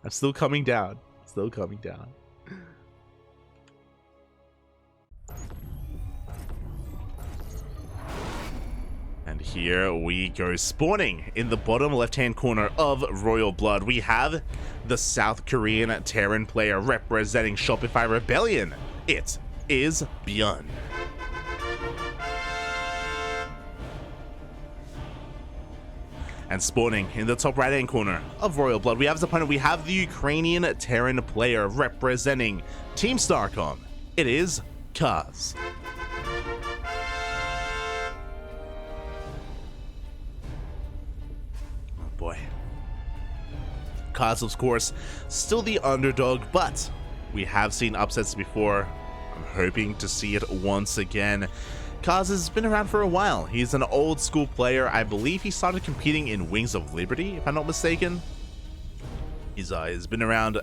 I'm still coming down. Still coming down. And here we go. Spawning in the bottom left-hand corner of Royal Blood, we have the South Korean Terran player representing Shopify Rebellion. It is ByuN. And spawning in the top right-hand corner of Royal Blood, we have as opponent, we have the Ukrainian Terran player representing Team Starcom. It is Kaz. Oh boy. Kaz, of course, still the underdog, but we have seen upsets before. I'm hoping to see it once again. Kaz has been around for a while. He's an old school player. I believe he started competing in Wings of Liberty, if I'm not mistaken. He's been around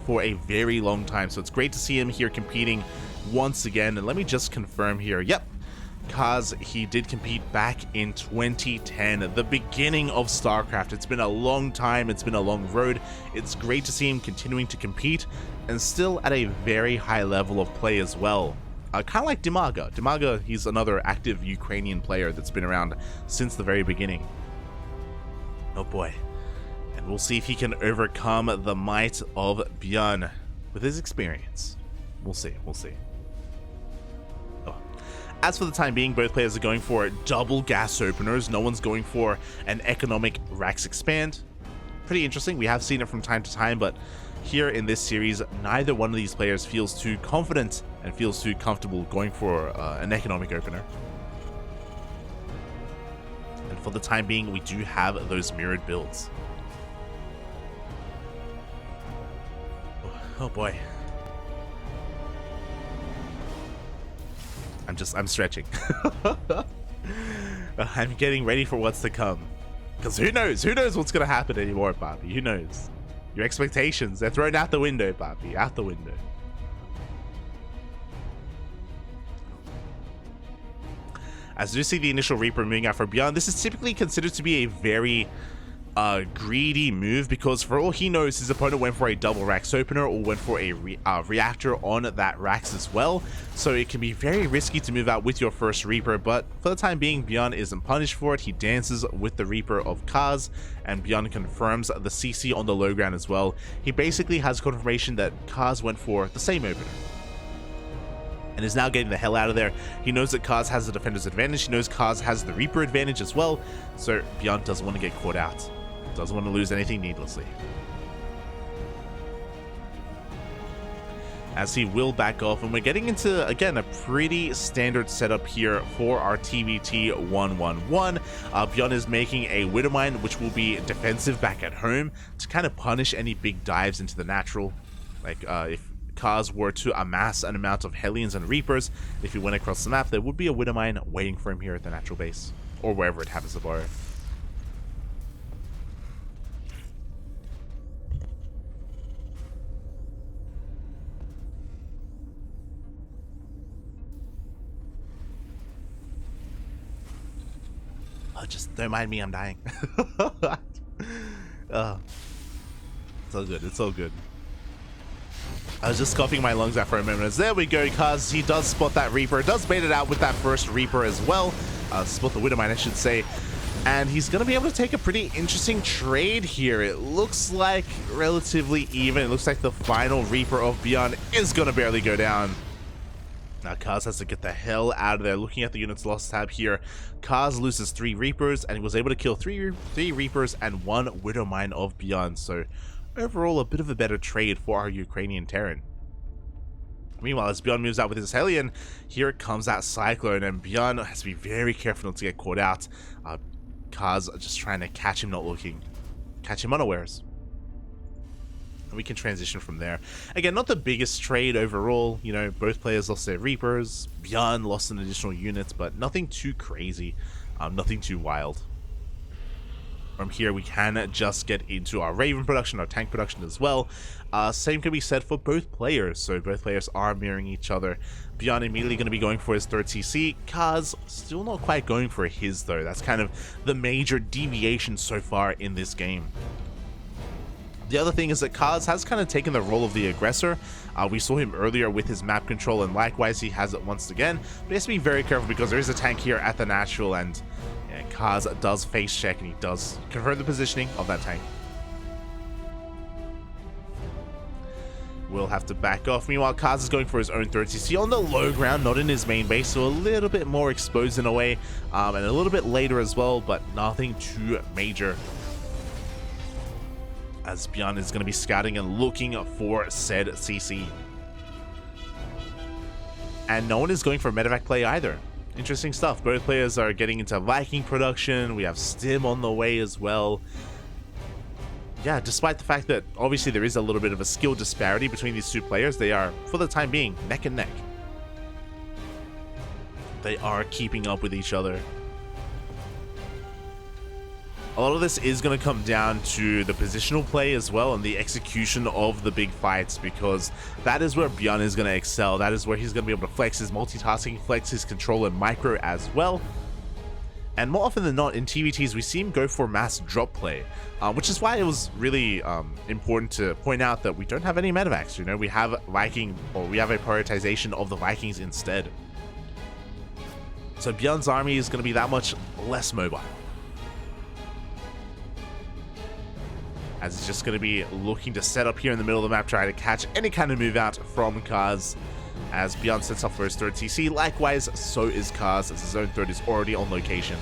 for a very long time, so it's great to see him here competing once again. And let me just confirm here. Yep, Kaz, he did compete back in 2010, the beginning of StarCraft. It's been a long time. It's been a long road. It's great to see him continuing to compete and still at a very high level of play as well. Kind of like Dimaga. Dimaga, he's another active Ukrainian player that's been around since the very beginning. Oh boy. And we'll see if he can overcome the might of ByuN with his experience. We'll see, we'll see. Oh. As for the time being, both players are going for double gas openers. No one's going for an economic Rax expand. Pretty interesting. We have seen it from time to time, but here in this series, neither one of these players feels too confident and feels too comfortable going for an economic opener. And for the time being, we do have those mirrored builds. Oh boy. I'm stretching. I'm getting ready for what's to come. Because who knows what's going to happen anymore, Bobby? Who knows? Your expectations, they're thrown out the window, Bobby, out the window. As you see the initial Reaper moving out for ByuN, this is typically considered to be a very greedy move, because for all he knows, his opponent went for a double Rax opener or went for a reactor on that Rax as well. So it can be very risky to move out with your first Reaper, but for the time being, ByuN isn't punished for it. He dances with the Reaper of Kaz, and ByuN confirms the CC on the low ground as well. He basically has confirmation that Kaz went for the same opener and is now getting the hell out of there. He knows that Kaz has the defender's advantage. He knows Kaz has the Reaper advantage as well, so ByuN doesn't want to get caught out. Doesn't want to lose anything needlessly. As he will back off, and we're getting into, again, a pretty standard setup here for our TvT 1-1-1. ByuN is making a Widowmine, which will be defensive back at home to kind of punish any big dives into the natural. Like, if Kaz were to amass an amount of Hellions and Reapers, if he went across the map, there would be a Widowmine waiting for him here at the natural base, or wherever it happens to borrow. Oh, just don't mind me, I'm dying. It's all good, it's all good. I was just coughing my lungs out for a moment. There we go, Kaz. He does spot that Reaper, does bait it out with that first Reaper as well. Spot the Widowmine, I should say. And he's going to be able to take a pretty interesting trade here. It looks like relatively even. It looks like the final Reaper of ByuN is going to barely go down. Now Kaz has to get the hell out of there. Looking at the units lost tab here, Kaz loses 3 Reapers, and he was able to kill 3 Reapers and 1 Widowmine of ByuN. So overall, a bit of a better trade for our Ukrainian Terran. Meanwhile, as ByuN moves out with his Hellion, here comes that Cyclone, and ByuN has to be very careful not to get caught out. Kaz just trying to catch him not looking. Catch him unawares. And we can transition from there. Again, not the biggest trade overall. You know, both players lost their Reapers. ByuN lost an additional unit, but nothing too crazy. Nothing too wild. From here, we can just get into our Raven production, our tank production as well. Same can be said for both players. So both players are mirroring each other. ByuN immediately going to be going for his 3rd CC. Kaz still not quite going for his, though. That's kind of the major deviation so far in this game. The other thing is that Kaz has kind of taken the role of the aggressor. We saw him earlier with his map control, and likewise he has it once again. But he has to be very careful because there is a tank here at the natural, and yeah, Kaz does face check, and he does confirm the positioning of that tank. Will have to back off. Meanwhile, Kaz is going for his own third CC on the low ground, not in his main base, so a little bit more exposed in a way, and a little bit later as well, but nothing too major. As ByuN is going to be scouting and looking for said CC. And no one is going for medevac play either. Interesting stuff. Both players are getting into Viking production. We have Stim on the way as well. Yeah, despite the fact that obviously there is a little bit of a skill disparity between these two players, they are, for the time being, neck and neck. They are keeping up with each other. A lot of this is going to come down to the positional play as well and the execution of the big fights, because that is where ByuN is going to excel. That is where he's going to be able to flex his multitasking, flex his control and micro as well. And more often than not in TvTs, we see him go for mass drop play, which is why it was really important to point out that we don't have any medevacs. You know, we have Viking, or we have a prioritization of the Vikings instead. So ByuN's army is going to be that much less mobile, as it's just going to be looking to set up here in the middle of the map, try to catch any kind of move out from Kaz. As ByuN sets up for his third TC, likewise, so is Kaz, as his own third is already on location.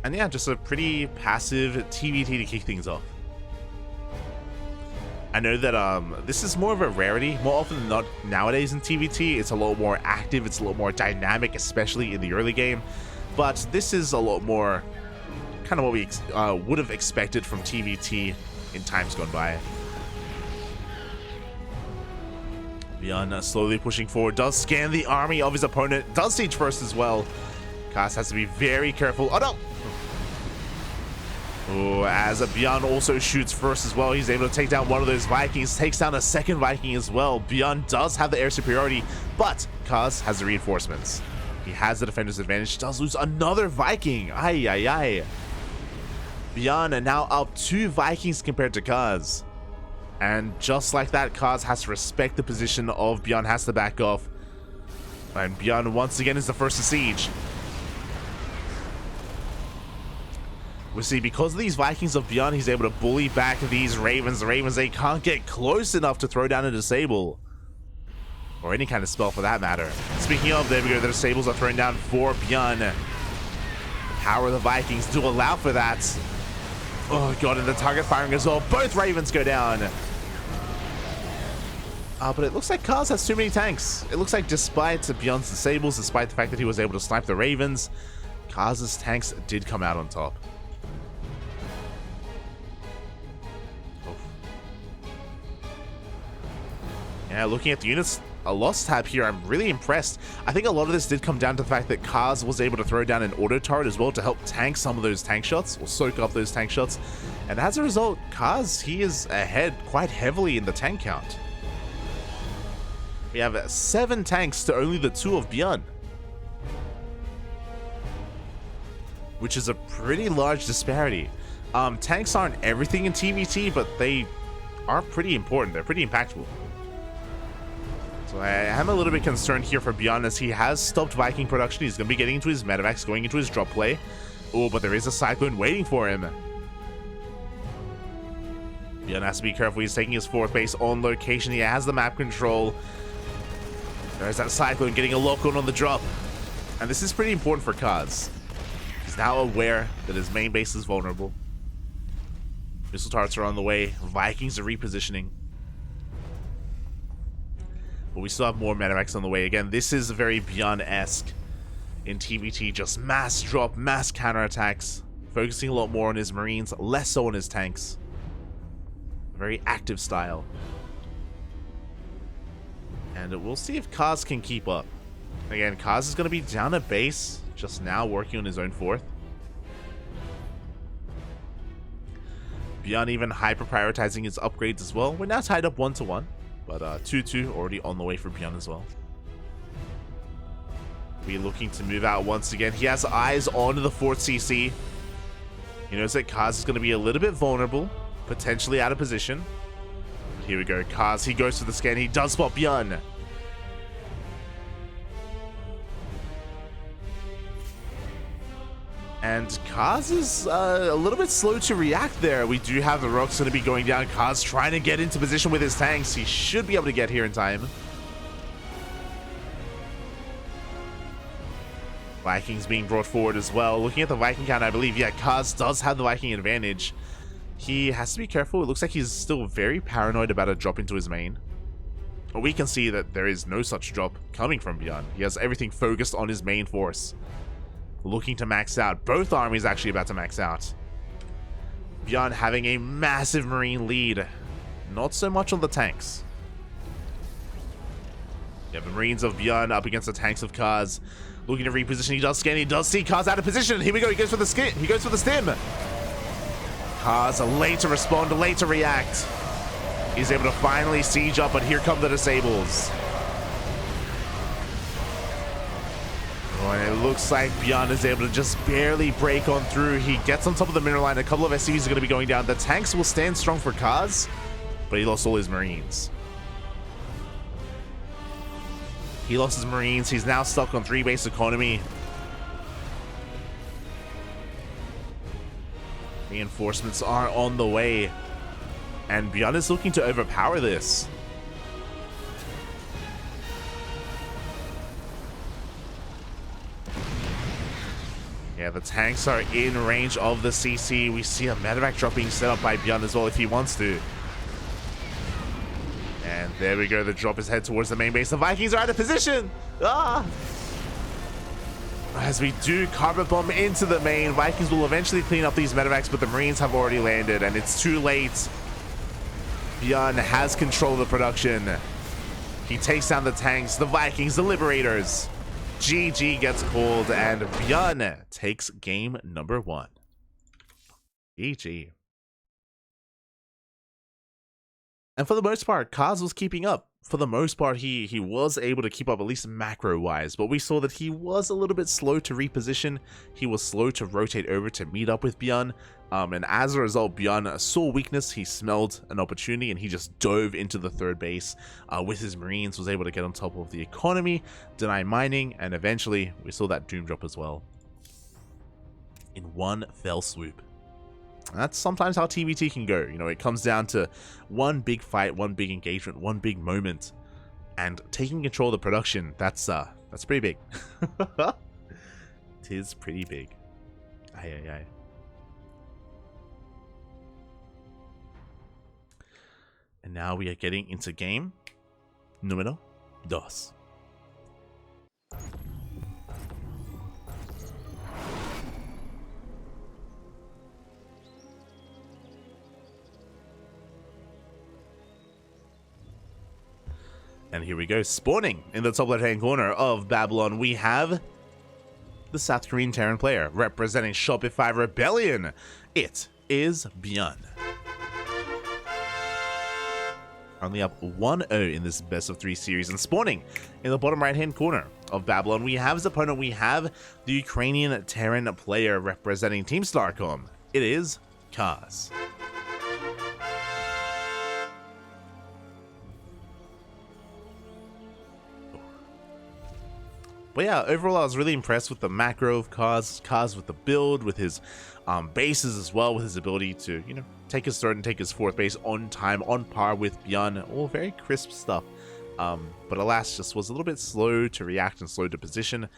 And yeah, just a pretty passive TvT to kick things off. I know that this is more of a rarity. More often than not nowadays in TvT, it's a lot more active, it's a lot more dynamic, especially in the early game. But this is a lot more kind of what we would have expected from TvT in times gone by. ByuN slowly pushing forward, does scan the army of his opponent, does siege first as well. Kaz has to be very careful. Oh no! Oh, as ByuN also shoots first as well, he's able to take down one of those Vikings, takes down a second Viking as well. ByuN does have the air superiority, but Kaz has the reinforcements. He has the defender's advantage, does lose another Viking. Ay, ay, ay. ByuN are now up 2 Vikings compared to Kaz. And just like that, Kaz has to respect the position of ByuN, has to back off. And ByuN once again is the first to siege. We see, because of these Vikings of ByuN, he's able to bully back these Ravens. The Ravens, they can't get close enough to throw down a disable. Or any kind of spell for that matter. Speaking of, there we go, the disables are thrown down for ByuN. The power of the Vikings do allow for that. Oh god, and the target firing as well. Both Ravens go down. But it looks like Kaz has too many tanks. It looks like despite ByuN's disables, despite the fact that he was able to snipe the Ravens, Kaz's tanks did come out on top. Oof. Yeah, looking at the units, a loss tab here, I'm really impressed. I think a lot of this did come down to the fact that Kaz was able to throw down an auto turret as well to help tank some of those tank shots, or soak up those tank shots. And as a result, Kaz, he is ahead quite heavily in the tank count. We have 7 tanks to only the 2 of ByuN, which is a pretty large disparity. Tanks aren't everything in TvT, but they are pretty important. They're pretty impactful. So I am a little bit concerned here for ByuN, as he has stopped Viking production. He's going to be getting into his medevacs, going into his drop play. Oh, but there is a Cyclone waiting for him. ByuN has to be careful. He's taking his 4th base on location. He has the map control. There's that Cyclone getting a lock-on the drop. And this is pretty important for Kaz. He's now aware that his main base is vulnerable. Missile turrets are on the way. Vikings are repositioning. But we still have more medevacs on the way. Again, this is very ByuN-esque in TvT. Just mass drop, mass counterattacks. Focusing a lot more on his Marines, less so on his tanks. Very active style. And we'll see if Kaz can keep up. Again, Kaz is going to be down at base, just now working on his own 4th. ByuN even hyper-prioritizing his upgrades as well. We're now tied up 1-1, but 2-2 already on the way for ByuN as well. We're looking to move out once again. He has eyes on the 4th CC. He knows that Kaz is going to be a little bit vulnerable, potentially out of position. Here we go, Kaz, he goes for the scan, he does spot ByuN. And Kaz is a little bit slow to react there. We do have the rocks going to be going down. Kaz trying to get into position with his tanks. He should be able to get here in time. Vikings being brought forward as well. Looking at the Viking count, I believe, yeah, Kaz does have the Viking advantage. He has to be careful. It looks like he's still very paranoid about a drop into his main. But we can see that there is no such drop coming from ByuN. He has everything focused on his main force. Looking to max out. Both armies actually about to max out. ByuN having a massive marine lead. Not so much on the tanks. Yeah, the marines of ByuN up against the tanks of Kaz. Looking to reposition. He does scan. He does see Kaz out of position. Here we go. He goes for the skin. He goes for the stim. Kaz late to respond, late to react. He's able to finally siege up, but here come the disables. And it looks like ByuN is able to just barely break on through. He gets on top of the mineral line. A couple of SCVs are going to be going down. The tanks will stand strong for Kaz, but he lost all his marines. He lost his marines. He's now stuck on 3 base economy. Reinforcements are on the way. And ByuN is looking to overpower this. Yeah, the tanks are in range of the CC. We see a medevac drop being set up by ByuN as well if he wants to. And there we go. The drop is head towards the main base. The Vikings are out of position. Ah! As we do carpet bomb into the main, Vikings will eventually clean up these medevacs, but the Marines have already landed, and it's too late. ByuN has control of the production. He takes down the tanks, the Vikings, the Liberators. GG gets called, and ByuN takes game number 1. GG. And for the most part, Kaz was keeping up. For the most part, he was able to keep up, at least macro-wise, but we saw that he was a little bit slow to reposition. He was slow to rotate over to meet up with ByuN, and as a result, ByuN saw weakness, he smelled an opportunity, and he just dove into the third base with his Marines, was able to get on top of the economy, deny mining, and eventually, we saw that Doom drop as well. In one fell swoop. That's sometimes how TvT can go. You know, it comes down to one big fight, one big engagement, one big moment, and taking control of the production. That's pretty big. Tis pretty big. Aye, aye, aye. And now we are getting into game número 2. And here we go, spawning in the top left-hand corner of Babylon, we have the South Korean Terran player representing Shopify Rebellion. It is ByuN. Only up 1-0 in this best of 3 series, and spawning in the bottom right-hand corner of Babylon, we have his opponent. We have the Ukrainian Terran player representing Team Starcom. It is Kaz. But yeah, overall, I was really impressed with the macro of Kaz with the build, with his bases as well, with his ability to, you know, take his third and take his fourth base on time, on par with ByuN. All very crisp stuff. But alas, just was a little bit slow to react and slow to position.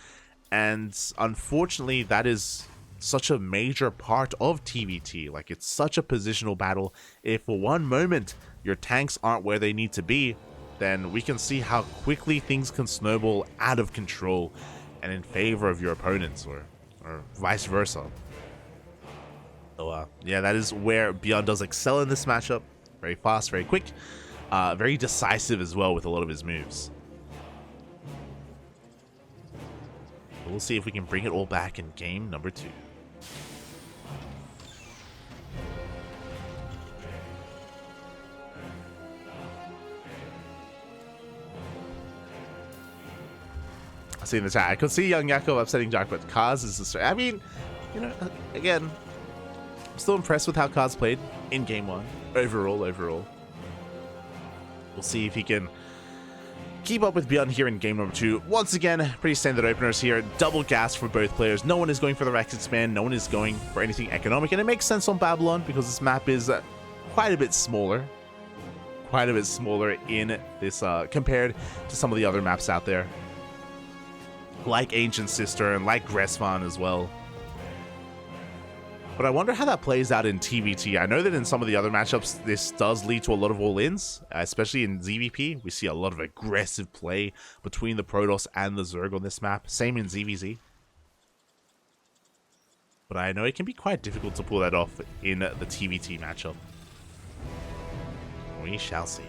And unfortunately, that is such a major part of TvT. Like, it's such a positional battle. If for one moment your tanks aren't where they need to be, then we can see how quickly things can snowball out of control and in favor of your opponents, or vice versa. So yeah, that is where ByuN does excel in this matchup. Very fast, very quick, very decisive as well with a lot of his moves. But we'll see if we can bring it all back in game number 2. See in the chat, I could see Young Yakko upsetting Jack, but Kaz is the start. I mean, you know, again, still impressed with how Kaz played in game 1. Overall. We'll see if he can keep up with ByuN here in game number 2. Once again, pretty standard openers here. Double gas for both players. No one is going for the Rex Expand. No one is going for anything economic. And it makes sense on Babylon because this map is quite a bit smaller. Quite a bit smaller in this compared to some of the other maps out there. Like Ancient Sister and like Gresvan as well. But I wonder how that plays out in TvT. I know that in some of the other matchups, this does lead to a lot of all-ins, especially in ZVP. We see a lot of aggressive play between the Protoss and the Zerg on this map. Same in ZVZ. But I know it can be quite difficult to pull that off in the TvT matchup. We shall see.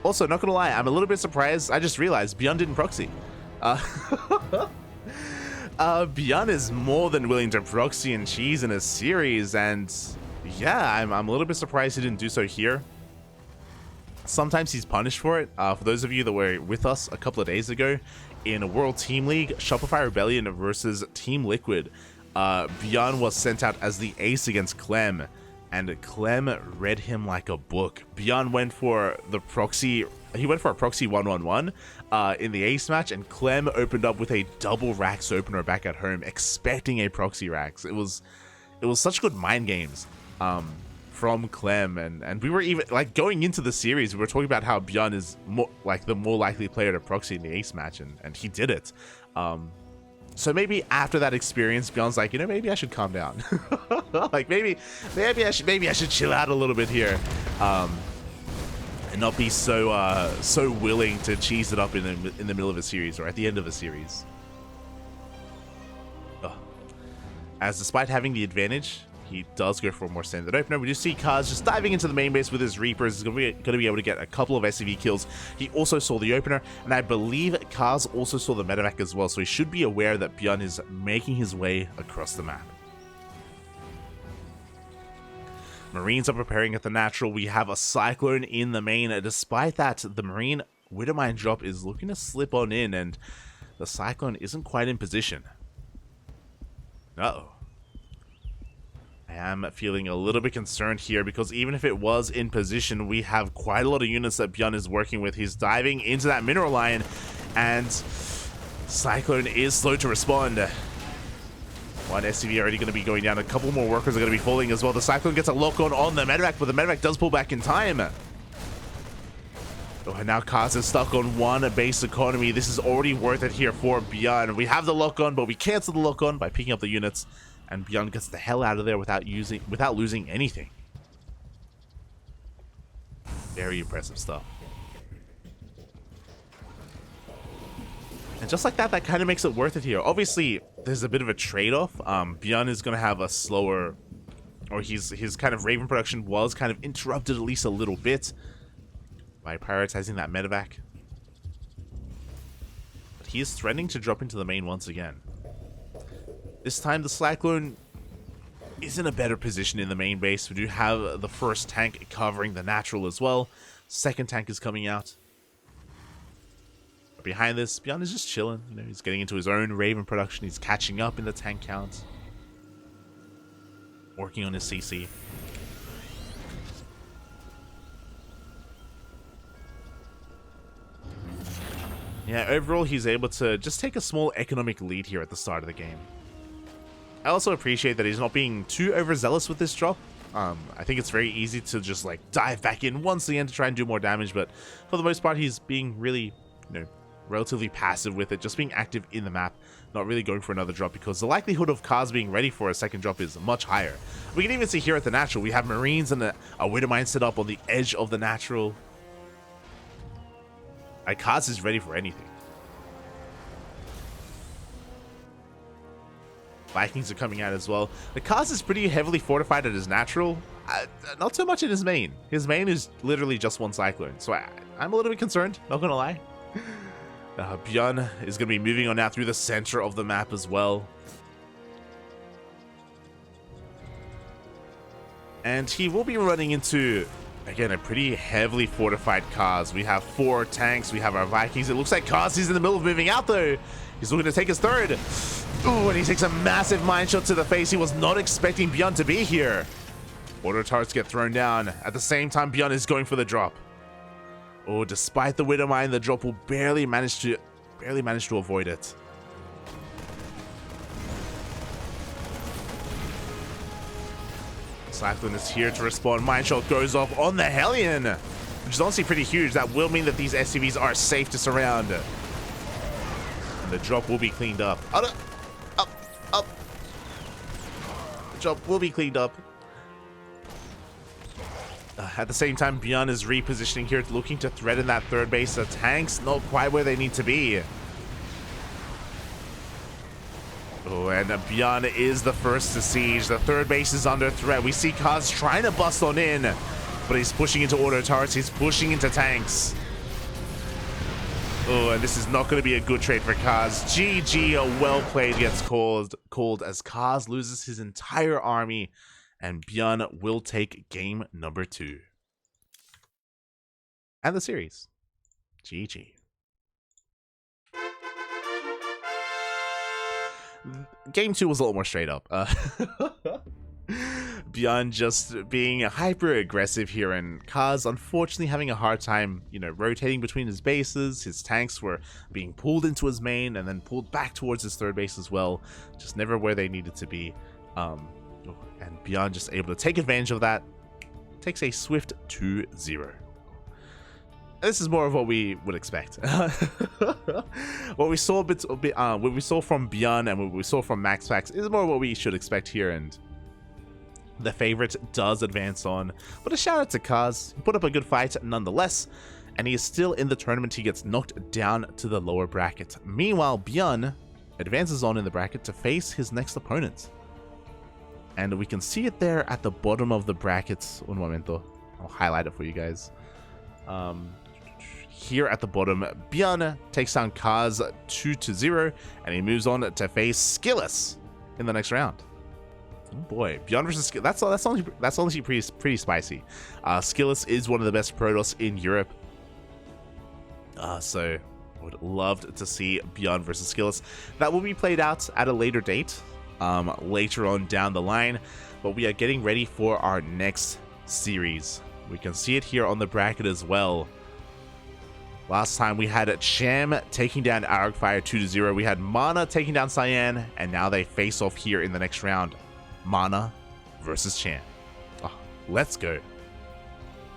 Also, not gonna lie, I'm a little bit surprised. I just realized ByuN didn't proxy. ByuN is more than willing to proxy and cheese in a series, and yeah, I'm a little bit surprised he didn't do so here. Sometimes he's punished for it. For those of you that were with us a couple of days ago in a World Team League, Shopify Rebellion versus Team Liquid, ByuN was sent out as the ace against Clem, and Clem read him like a book. ByuN went for the proxy. He went for a proxy 1-1-1 in the ace match, and Clem opened up with a double Rax opener back at home, expecting a proxy Rax. It was such good mind games from Clem, and we were even like going into the series, we were talking about how ByuN is the more likely player to proxy in the ace match, and he did it. So maybe after that experience, ByuN's like, you know, maybe I should calm down. Like maybe I should chill out a little bit here. And not be so willing to cheese it up in the middle of a series or at the end of a series. As despite having the advantage, he does go for a more standard opener. We do see Kaz just diving into the main base with his Reapers. He's going to be able to get a couple of SCV kills. He also saw the opener, and I believe Kaz also saw the medevac as well, so he should be aware that ByuN is making his way across the map. Marines are preparing at the natural. We have a Cyclone in the main. Despite that, the Marine Widowmine drop is looking to slip on in, and the Cyclone isn't quite in position. Uh-oh. I am feeling a little bit concerned here, because even if it was in position, we have quite a lot of units that ByuN is working with. He's diving into that mineral line, and Cyclone is slow to respond. One SCV already going to be going down. A couple more workers are going to be falling as well. The Cyclone gets a lock on the medevac, but the medevac does pull back in time. Oh, and now Kaz is stuck on one base economy. This is already worth it here for ByuN. We have the lock on, but we cancel the lock on by picking up the units, and ByuN gets the hell out of there without losing anything. Very impressive stuff. And just like that, that kind of makes it worth it here. Obviously, there's a bit of a trade-off. ByuN is going to have a slower, or his kind of Raven production was kind of interrupted at least a little bit by prioritizing that medevac. But he is threatening to drop into the main once again. This time, the Cyclone is in a better position in the main base. We do have the first tank covering the natural as well. Second tank is coming out. Behind this, ByuN is just chilling. You know, he's getting into his own Raven production. He's catching up in the tank count, working on his CC. Yeah, overall, he's able to just take a small economic lead here at the start of the game. I also appreciate that he's not being too overzealous with this drop. I think it's very easy to just like dive back in once again to try and do more damage, but for the most part, he's being really, you know, relatively passive with it, just being active in the map, not really going for another drop, because the likelihood of Kaz being ready for a second drop is much higher. We can even see here at the natural, we have Marines and a Widowmine set up on the edge of the natural. Like, Kaz is ready for anything. Vikings are coming out as well. The Kaz is pretty heavily fortified at his natural, not so much in his main. His main is literally just one Cyclone, so I'm a little bit concerned, not gonna lie. ByuN is going to be moving on now through the center of the map as well. And he will be running into, again, a pretty heavily fortified Kaz. We have 4 tanks, we have our Vikings. It looks like Kaz is in the middle of moving out though. He's looking to take his third. Ooh, and he takes a massive mine shot to the face. He was not expecting ByuN to be here. Auto turrets get thrown down. At the same time, ByuN is going for the drop. Oh, despite the Widow Mine, the drop will barely manage to avoid it. Cyclone is here to respond. Mine shot goes off on the Hellion, which is honestly pretty huge. That will mean that these SCVs are safe to surround. And the drop will be cleaned up. Up. The drop will be cleaned up. At the same time, ByuN is repositioning here, looking to threaten that third base. The tanks not quite where they need to be. Oh, and ByuN is the first to siege. The third base is under threat. We see Kaz trying to bust on in, but he's pushing into auto turrets. He's pushing into tanks. Oh, and this is not going to be a good trade for Kaz. GG, well played, gets called as Kaz loses his entire army, and ByuN will take game number 2. And the series. GG. Game 2 was a little more straight up. ByuN just being hyper aggressive here, and Kaz unfortunately having a hard time, rotating between his bases. His tanks were being pulled into his main and then pulled back towards his third base as well. Just never where they needed to be. And ByuN just able to take advantage of that. Takes a swift 2-0. This is more of what we would expect. What we saw what we saw from ByuN and what we saw from MaxPax is more what we should expect here, and the favorite does advance on. But a shout out to Kaz. He put up a good fight nonetheless, and he is still in the tournament. He gets knocked down to the lower bracket. Meanwhile, ByuN advances on in the bracket to face his next opponent. And we can see it there at the bottom of the bracket. Un momento. I'll highlight it for you guys. Here at the bottom, ByuN takes down Kaz 2-0, and he moves on to face Skillous in the next round. Oh boy, ByuN versus Skillous, that's honestly pretty spicy. Skillous is one of the best Protoss in Europe. So I would love to see ByuN versus Skillous. That will be played out at a later date, later on down the line, but we are getting ready for our next series. We can see it here on the bracket as well. Last time we had Cham taking down Arcfire 2-0. We had Mana taking down Cyan, and now they face off here in the next round. Mana versus Cham. Oh, let's go.